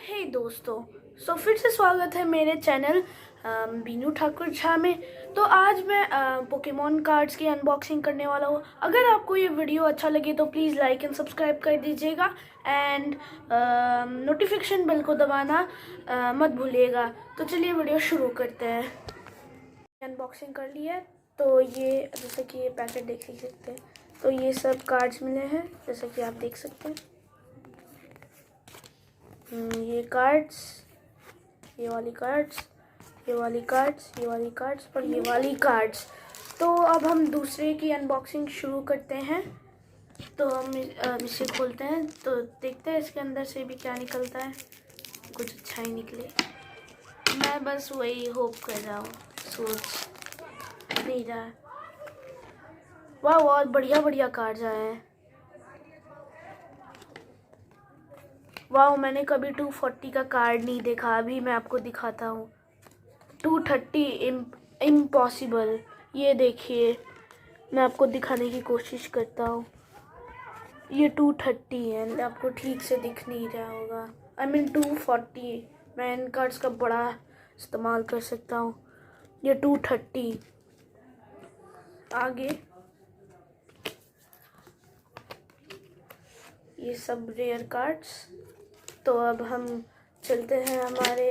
हे दोस्तों, फिर से स्वागत है मेरे चैनल बीनू ठाकुर झा में। तो आज मैं पोकेमॉन कार्ड्स की अनबॉक्सिंग करने वाला हूँ। अगर आपको ये वीडियो अच्छा लगे तो प्लीज़ लाइक एंड सब्सक्राइब कर दीजिएगा एंड नोटिफिकेशन बेल को दबाना मत भूलिएगा। तो चलिए वीडियो शुरू करते हैं। अनबॉक्सिंग कर ली है। तो ये जैसे कि ये पैकेट देख ही सकते हैं। तो ये सब कार्ड्स मिले हैं जैसा कि आप देख सकते हैं। ये कार्ड्स, ये वाली कार्ड्स, ये वाली कार्ड्स, ये वाली कार्ड्स और ये वाली कार्ड्स। तो अब हम दूसरे की अनबॉक्सिंग शुरू करते हैं। तो हम इसे खोलते हैं तो देखते हैं इसके अंदर से भी क्या निकलता है। कुछ अच्छा ही निकले, मैं बस वही होप कर रहा हूँ, सोच नहीं रहा। वाह, बहुत बढ़िया बढ़िया कार्ड्स आए हैं। वाह, मैंने कभी 240 का कार्ड नहीं देखा। अभी मैं आपको दिखाता हूँ। 230 इम्पॉसिबल। ये देखिए, मैं आपको दिखाने की कोशिश करता हूँ। ये 230 है, आपको ठीक से दिख नहीं रहा होगा। I mean 240। मैं इन कार्ड्स का बड़ा इस्तेमाल कर सकता हूँ। ये 230। आगे ये सब रेयर कार्ड्स। तो अब हम चलते हैं हमारे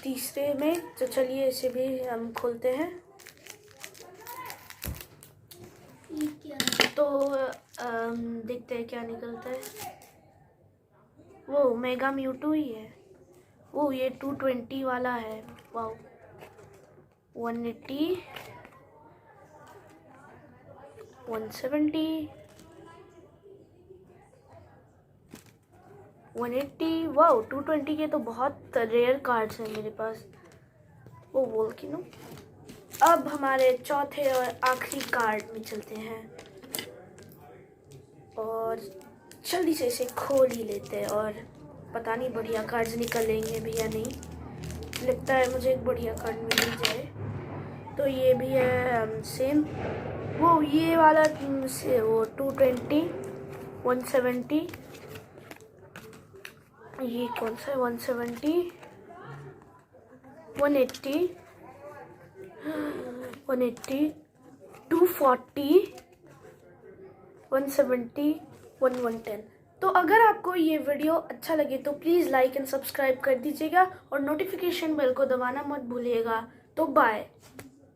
तीसरे में। तो चलिए इसे भी हम खोलते हैं। तो देखते हैं क्या निकलता है। वो मेगा म्यूटू ही है। वो ये 220 वाला है। वाओ, 180, 170, 180। वाओ, 220 के तो बहुत रेयर कार्ड्स हैं मेरे पास। वो वोल्केनो। अब हमारे चौथे और आखिरी कार्ड में चलते हैं और जल्दी से इसे खोल ही लेते हैं। और पता नहीं बढ़िया कार्ड्स निकलेंगे भी या नहीं। लगता है मुझे एक बढ़िया कार्ड मिल ही जाए। तो ये भी है सेम। वो ये वाला से वो 220, 170। ये कौन सा है? 170, 180, 180, 240, 170, 110। तो अगर आपको ये वीडियो अच्छा लगे तो प्लीज़ लाइक एंड सब्सक्राइब कर दीजिएगा और नोटिफिकेशन बेल को दबाना मत भूलिएगा। तो बाय।